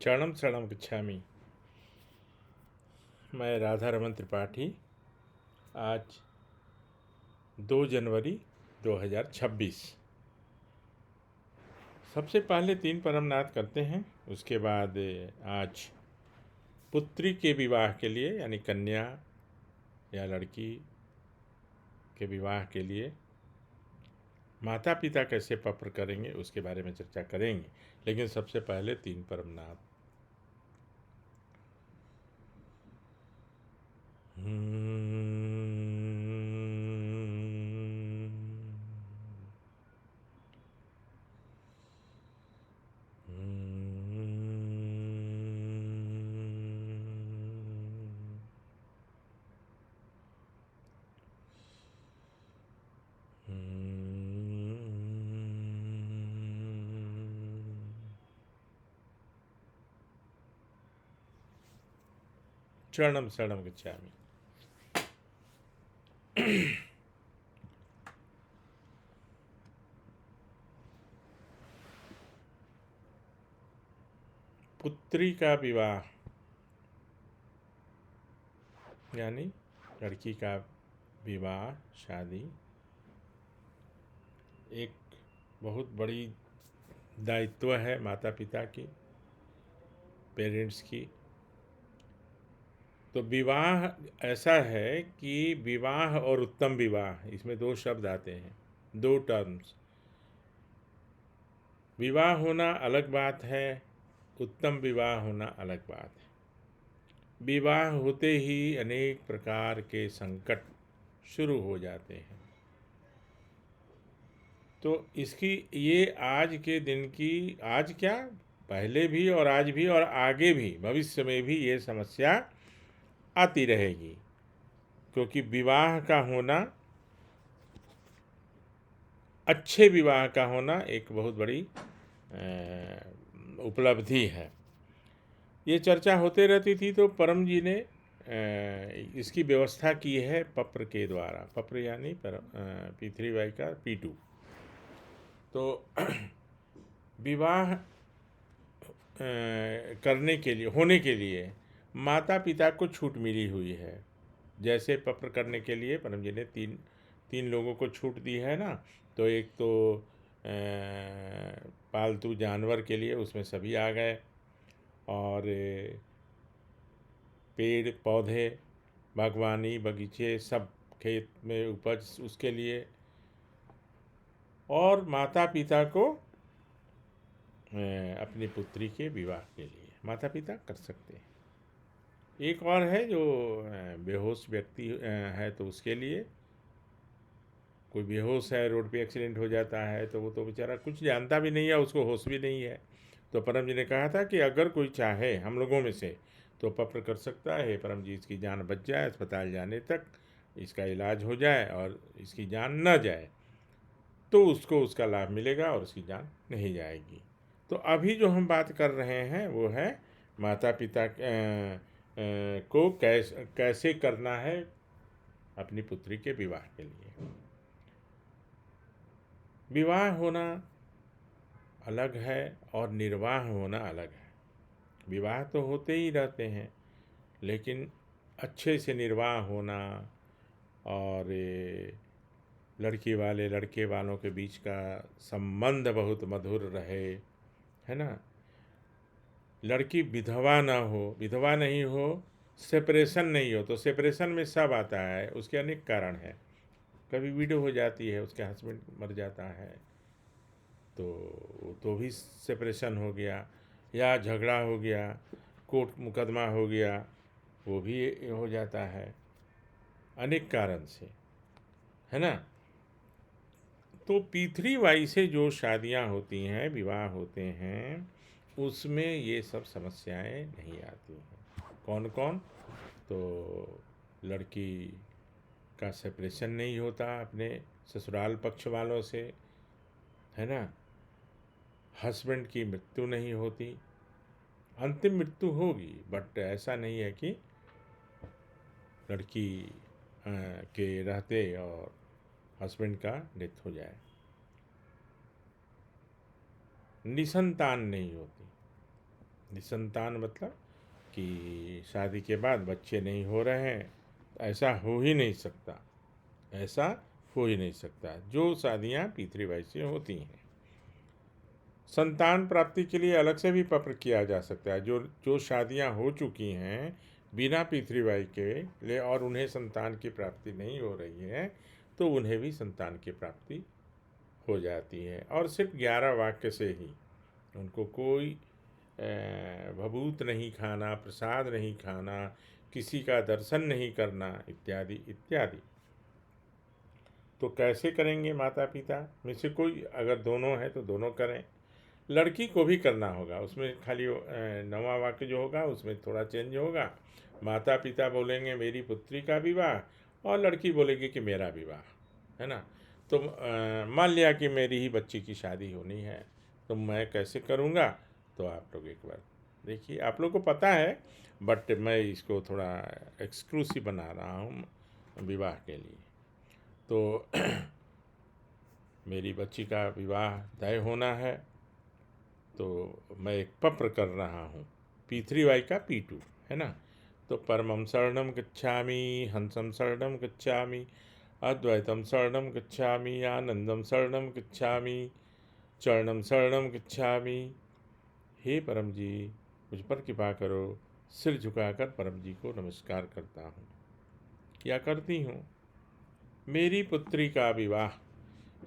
चरणम शरणम गच्छामि। मैं राधा रमन त्रिपाठी। आज 2 जनवरी 2026। सबसे पहले 3 परमनाथ करते हैं। उसके बाद आज पुत्री के विवाह के लिए यानी कन्या या लड़की के विवाह के लिए माता पिता कैसे पत्र करेंगे उसके बारे में चर्चा करेंगे। लेकिन सबसे पहले 3 परमनाथ। चरणम शरणम गच्छामि। पुत्री का विवाह यानी लड़की का विवाह शादी एक बहुत बड़ी दायित्व है माता पिता की, पेरेंट्स की। तो विवाह ऐसा है कि विवाह और उत्तम विवाह, इसमें 2 शब्द आते हैं, 2 टर्म्स। विवाह होना अलग बात है, उत्तम विवाह होना अलग बात है। विवाह होते ही अनेक प्रकार के संकट शुरू हो जाते हैं। तो इसकी ये आज के दिन की, आज क्या, पहले भी और आज भी और आगे भी भविष्य में भी ये समस्या आती रहेगी। क्योंकि विवाह का होना, अच्छे विवाह का होना एक बहुत बड़ी उपलब्धि है। ये चर्चा होते रहती थी तो परम जी ने इसकी व्यवस्था की है पत्र के द्वारा। पत्र यानी P3Y का P2। तो विवाह करने के लिए, होने के लिए माता पिता को छूट मिली हुई है। जैसे पत्र करने के लिए परम जी ने तीन लोगों को छूट दी है ना। तो एक तो पालतू जानवर के लिए उसमें सभी आ गए, और पेड़ पौधे, बागवानी, बगीचे, सब खेत में उपज उसके लिए, और माता पिता को अपनी पुत्री के विवाह के लिए माता पिता कर सकते हैं। एक और है जो बेहोश व्यक्ति है तो उसके लिए, कोई बेहोश है, रोड पे एक्सीडेंट हो जाता है तो वो तो बेचारा कुछ जानता भी नहीं है, उसको होश भी नहीं है। तो परम जी ने कहा था कि अगर कोई चाहे हम लोगों में से तो पत्र कर सकता है, परम जी इसकी जान बच जाए, अस्पताल जाने तक इसका इलाज हो जाए और इसकी जान न जाए तो उसको उसका लाभ मिलेगा और उसकी जान नहीं जाएगी। तो अभी जो हम बात कर रहे हैं वो है माता पिता को कैसे करना है अपनी पुत्री के विवाह के लिए। विवाह होना अलग है और निर्वाह होना अलग है। विवाह तो होते ही रहते हैं, लेकिन अच्छे से निर्वाह होना, और लड़की वाले लड़के वालों के बीच का संबंध बहुत मधुर रहे, है ना। लड़की विधवा ना हो, विधवा नहीं हो, सेपरेशन नहीं हो। तो सेपरेशन में सब आता है, उसके अनेक कारण हैं। कभी विडो हो जाती है, उसके हस्बैंड मर जाता है तो भी सेपरेशन हो गया, या झगड़ा हो गया, कोर्ट मुकदमा हो गया, वो भी हो जाता है अनेक कारण से, है ना। तो P3Y से जो शादियां होती हैं, विवाह होते हैं, उसमें ये सब समस्याएं नहीं आती हैं। कौन कौन? तो लड़की का सेपरेशन नहीं होता अपने ससुराल पक्ष वालों से, है ना। हस्बैंड की मृत्यु नहीं होती, अंतिम मृत्यु होगी बट ऐसा नहीं है कि लड़की के रहते और हस्बैंड का डेथ हो जाए। निसंतान नहीं होती, निसंतान मतलब कि शादी के बाद बच्चे नहीं हो रहे हैं, ऐसा हो ही नहीं सकता, ऐसा हो ही नहीं सकता। जो शादियाँ पितृवाई से होती हैं, संतान प्राप्ति के लिए अलग से भी पत्र किया जा सकता है। जो जो शादियाँ हो चुकी हैं बिना पितृवाई के लिए और उन्हें संतान की प्राप्ति नहीं हो रही है, तो उन्हें भी संतान की प्राप्ति हो जाती है। और सिर्फ 11 वाक्य से ही, उनको कोई भभूत नहीं खाना, प्रसाद नहीं खाना, किसी का दर्शन नहीं करना, इत्यादि इत्यादि। तो कैसे करेंगे? माता पिता में से कोई अगर दोनों हैं तो दोनों करें। लड़की को भी करना होगा, उसमें खाली 9वां वाक्य जो होगा उसमें थोड़ा चेंज होगा। माता पिता बोलेंगे मेरी पुत्री का विवाह, और लड़की बोलेगी कि मेरा विवाह, है ना। तो मान लिया कि मेरी ही बच्ची की शादी होनी है, तो मैं कैसे करूँगा? तो आप लोग एक बार देखिए, आप लोग को पता है, बट मैं इसको थोड़ा एक्सक्लूसिव बना रहा हूँ विवाह के लिए। तो मेरी बच्ची का विवाह तय होना है, तो मैं एक पत्र कर रहा हूँ, P3Y का P2, है ना। तो परमं शरणं गच्छामि, हंसं शरणं गच्छामि, अद्वैतम शरणं गच्छामि, आनंदम शरणं गच्छामि, चरणं शरणं गच्छामि। हे परम जी, मुझ पर कृपा करो। सिर झुकाकर परम जी को नमस्कार करता हूँ या करती हूँ। मेरी पुत्री का विवाह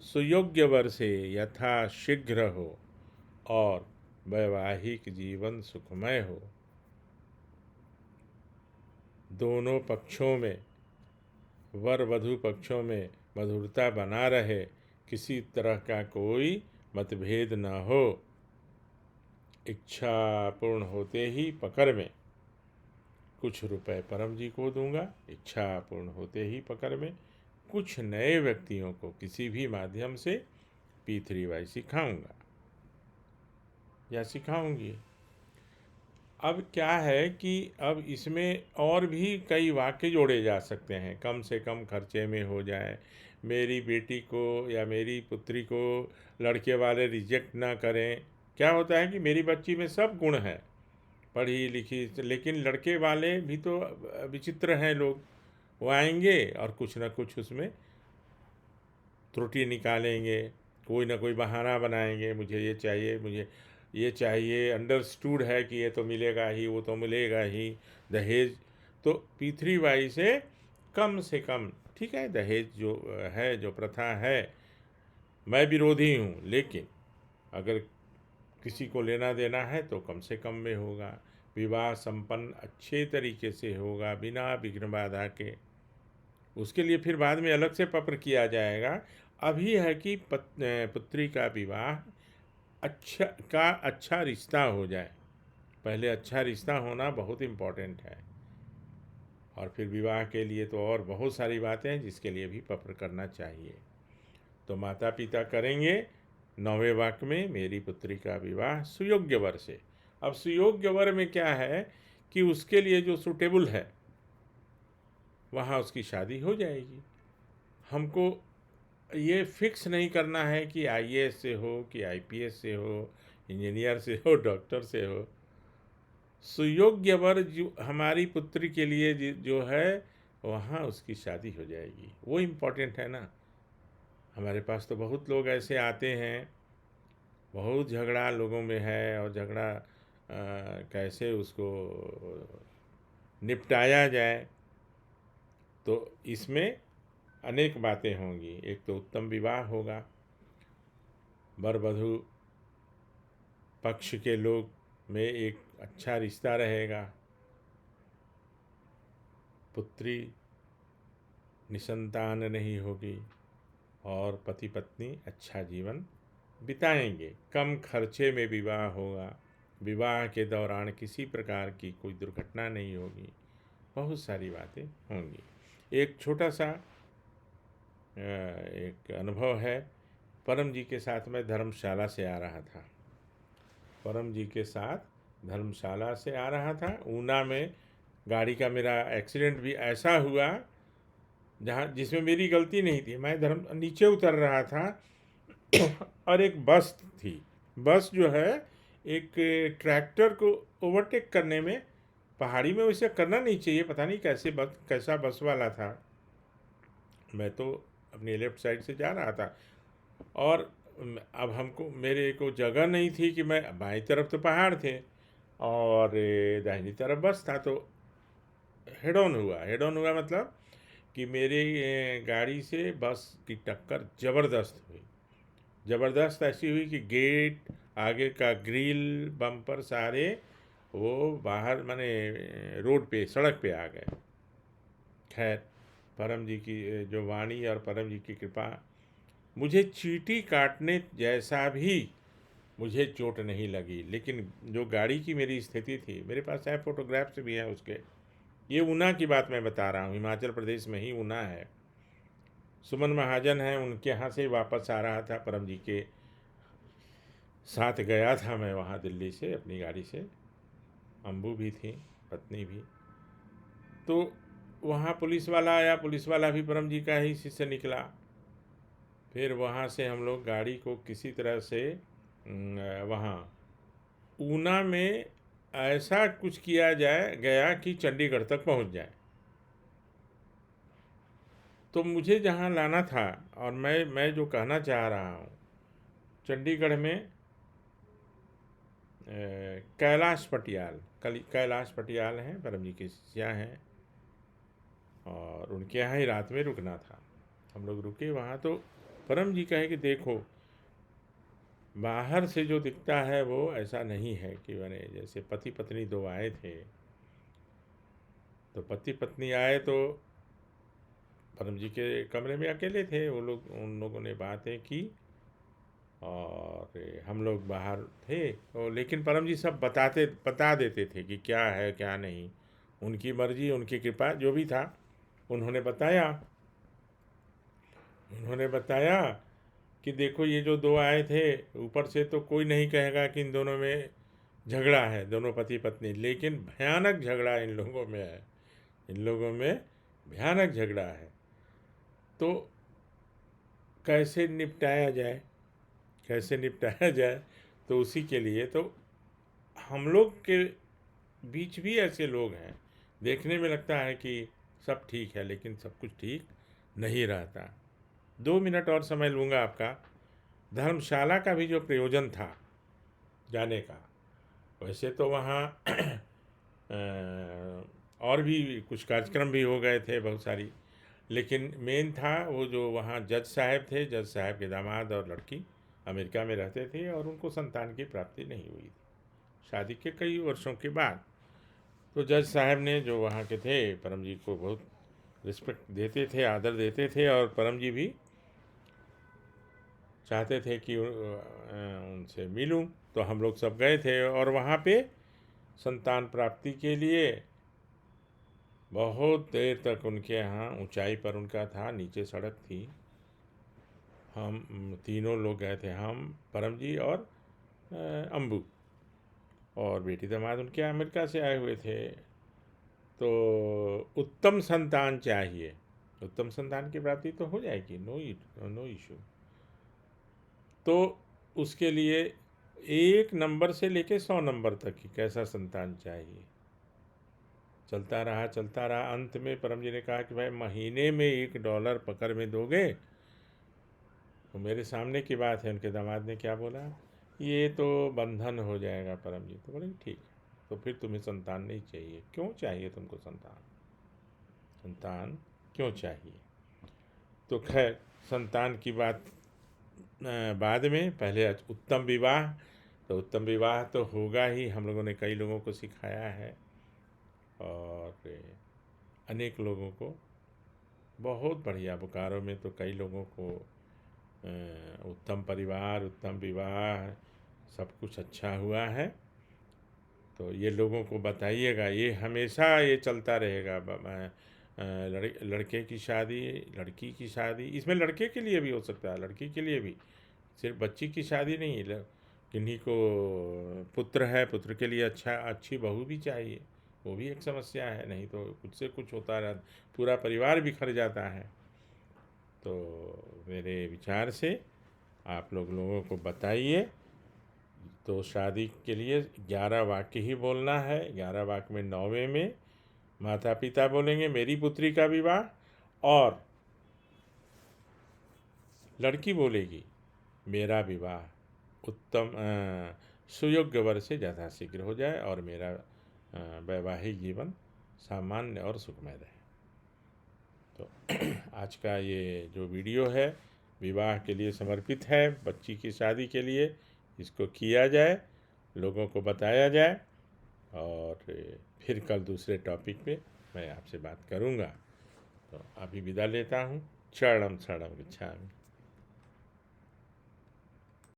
सुयोग्य वर से यथा शीघ्र हो और वैवाहिक जीवन सुखमय हो। दोनों पक्षों में, वर वधु पक्षों में मधुरता बना रहे, किसी तरह का कोई मतभेद न हो। इच्छा पूर्ण होते ही पकड़ में कुछ रुपए परम जी को दूंगा। इच्छा पूर्ण होते ही पकड़ में कुछ नए व्यक्तियों को किसी भी माध्यम से P3Y सिखाऊंगा या सिखाऊंगी। अब क्या है कि अब इसमें और भी कई वाक्य जोड़े जा सकते हैं, कम से कम खर्चे में हो जाए। मेरी बेटी को या मेरी पुत्री को लड़के वाले रिजेक्ट ना करें। क्या होता है कि मेरी बच्ची में सब गुण है, पढ़ी लिखी, लेकिन लड़के वाले भी तो विचित्र हैं लोग। वो आएंगे और कुछ ना कुछ उसमें त्रुटि निकालेंगे, कोई ना कोई बहाना बनाएंगे, मुझे ये चाहिए, मुझे ये चाहिए, अंडरस्टूड है कि ये तो मिलेगा ही, वो तो मिलेगा ही, दहेज। तो P3Y से कम, ठीक है, दहेज जो है, जो प्रथा है, मैं विरोधी हूँ, लेकिन अगर किसी को लेना देना है तो कम से कम में होगा। विवाह संपन्न अच्छे तरीके से होगा, बिना विघ्न बाधा के। उसके लिए फिर बाद में अलग से पत्र किया जाएगा। अभी है कि पुत्री का विवाह अच्छा रिश्ता हो जाए। पहले अच्छा रिश्ता होना बहुत इम्पोर्टेंट है, और फिर विवाह के लिए तो और बहुत सारी बातें हैं जिसके लिए भी पत्र करना चाहिए। तो माता पिता करेंगे 9वें वाक्य में मेरी पुत्री का विवाह सुयोग्य वर से। अब सुयोग्य वर में क्या है कि उसके लिए जो सूटेबल है वहाँ उसकी शादी हो जाएगी। हमको ये फिक्स नहीं करना है कि IAS से हो, कि IPS से हो, इंजीनियर से हो, डॉक्टर से हो। सुयोग्य वर जो हमारी पुत्री के लिए जो है, वहाँ उसकी शादी हो जाएगी। वो इम्पोर्टेंट है ना। हमारे पास तो बहुत लोग ऐसे आते हैं, बहुत झगड़ा लोगों में है, और झगड़ा कैसे उसको निपटाया जाए, तो इसमें अनेक बातें होंगी। एक तो उत्तम विवाह होगा, वर वधु पक्ष के लोग में एक अच्छा रिश्ता रहेगा, पुत्री निसंतान नहीं होगी, और पति पत्नी अच्छा जीवन बिताएंगे। कम खर्चे में विवाह होगा, विवाह के दौरान किसी प्रकार की कोई दुर्घटना नहीं होगी, बहुत सारी बातें होंगी। एक छोटा सा एक अनुभव है। परम जी के साथ मैं धर्मशाला से आ रहा था, परम जी के साथ धर्मशाला से आ रहा था। ऊना में गाड़ी का मेरा एक्सीडेंट भी ऐसा हुआ जिसमें मेरी गलती नहीं थी। मैं नीचे उतर रहा था और एक बस थी। बस जो है एक ट्रैक्टर को ओवरटेक करने में, पहाड़ी में वैसे करना नहीं चाहिए, पता नहीं कैसा बस वाला था। मैं तो अपनी लेफ्ट साइड से जा रहा था और अब हमको, मेरे को जगह नहीं थी कि मैं, बाईं तरफ तो पहाड़ थे और दाहिनी तरफ बस था, तो हेड ऑन हुआ मतलब कि मेरी गाड़ी से बस की टक्कर ज़बरदस्त हुई। ज़बरदस्त ऐसी हुई कि गेट, आगे का ग्रिल, बम्पर सारे वो बाहर, माने रोड पे, सड़क पे आ गए। खैर, परम जी की जो वाणी और परम जी की कृपा, मुझे चींटी काटने जैसा भी मुझे चोट नहीं लगी। लेकिन जो गाड़ी की मेरी स्थिति थी, मेरे पास है, फोटोग्राफ्स भी हैं उसके। ये ऊना की बात मैं बता रहा हूँ, हिमाचल प्रदेश में ही ऊना है। सुमन महाजन हैं, उनके यहाँ से वापस आ रहा था, परम जी के साथ गया था मैं वहाँ दिल्ली से अपनी गाड़ी से। अम्बू भी थी, पत्नी भी। तो वहाँ पुलिस वाला आया, पुलिस वाला भी परम जी का ही शिष्य निकला। फिर वहाँ से हम लोग गाड़ी को किसी तरह से वहाँ ऊना में ऐसा कुछ किया गया कि चंडीगढ़ तक पहुँच जाए। तो मुझे जहाँ लाना था, और मैं जो कहना चाह रहा हूँ, चंडीगढ़ में कैलाश पटियाल हैं, परम जी के शिष्य हैं, और उनके यहाँ ही रात में रुकना था। हम लोग रुके वहाँ, तो परम जी कहे कि देखो, बाहर से जो दिखता है वो ऐसा नहीं है कि मैंने, जैसे पति पत्नी दो आए थे, तो पति पत्नी आए तो परम जी के कमरे में अकेले थे वो लोग, उन लोगों ने बातें की और हम लोग बाहर थे। तो लेकिन परम जी सब बता देते थे कि क्या है क्या नहीं, उनकी मर्जी, उनकी कृपा, जो भी था उन्होंने बताया। उन्होंने बताया कि देखो, ये जो दो आए थे, ऊपर से तो कोई नहीं कहेगा कि इन दोनों में झगड़ा है, दोनों पति पत्नी, लेकिन भयानक झगड़ा इन लोगों में है, इन लोगों में भयानक झगड़ा है। तो कैसे निपटाया जाए, कैसे निपटाया जाए, तो उसी के लिए तो हम लोग के बीच भी ऐसे लोग हैं, देखने में लगता है कि सब ठीक है, लेकिन सब कुछ ठीक नहीं रहता। 2 मिनट और समय लूँगा आपका। धर्मशाला का भी जो प्रयोजन था जाने का, वैसे तो वहाँ और भी कुछ कार्यक्रम भी हो गए थे बहुत सारी, लेकिन मेन था वो जो वहाँ जज साहब थे, जज साहब के दामाद और लड़की अमेरिका में रहते थे और उनको संतान की प्राप्ति नहीं हुई थी शादी के कई वर्षों के बाद। तो जज साहब ने, जो वहाँ के थे, परम जी को बहुत रिस्पेक्ट देते थे, आदर देते थे, और परम जी भी चाहते थे कि उनसे मिलूं। तो हम लोग सब गए थे और वहाँ पे संतान प्राप्ति के लिए बहुत देर तक उनके यहाँ, ऊंचाई पर उनका था, नीचे सड़क थी। हम तीनों लोग गए थे, हम, परम जी और अम्बू, और बेटी दामाद उनके अमेरिका से आए हुए थे। तो उत्तम संतान चाहिए, उत्तम संतान की प्राप्ति तो हो जाएगी, नो इशू। तो उसके लिए 1 नंबर से लेके 100 नंबर तक की कैसा संतान चाहिए, चलता रहा चलता रहा। अंत में परम जी ने कहा कि भाई, महीने में $1 पकड़ में दोगे? तो मेरे सामने की बात है, उनके दामाद ने क्या बोला, ये तो बंधन हो जाएगा परम जी। तो बोले ठीक है, तो फिर तुम्हें संतान नहीं चाहिए। क्यों चाहिए तुमको संतान, संतान क्यों चाहिए? तो खैर, संतान की बात बाद में, पहले उत्तम विवाह। तो उत्तम विवाह तो होगा ही, हम लोगों ने कई लोगों को सिखाया है और अनेक लोगों को, बहुत बढ़िया, बोकारो में तो कई लोगों को उत्तम परिवार, उत्तम विवाह, सब कुछ अच्छा हुआ है। तो ये लोगों को बताइएगा, ये हमेशा ये चलता रहेगा। लड़के की शादी, लड़की की शादी, इसमें लड़के के लिए भी हो सकता है, लड़की के लिए भी, सिर्फ बच्ची की शादी नहीं। किन्हीं को पुत्र है, पुत्र के लिए अच्छी बहू भी चाहिए, वो भी एक समस्या है, नहीं तो कुछ से कुछ होता रहा, पूरा परिवार बिखर जाता है। तो मेरे विचार से आप लोगों को बताइए, तो शादी के लिए 11 वाक्य ही बोलना है। 11 वाक्य में 9वें में माता पिता बोलेंगे मेरी पुत्री का विवाह, और लड़की बोलेगी मेरा विवाह उत्तम सुयोग्य वर से यथाशीघ्र हो जाए और मेरा वैवाहिक जीवन सामान्य और सुखमय रहे। तो आज का ये जो वीडियो है विवाह के लिए समर्पित है, बच्ची की शादी के लिए। इसको किया जाए, लोगों को बताया जाए, और फिर कल दूसरे टॉपिक पे मैं आपसे बात करूँगा। तो अभी विदा लेता हूँ। चरणम शरणम गच्छामि।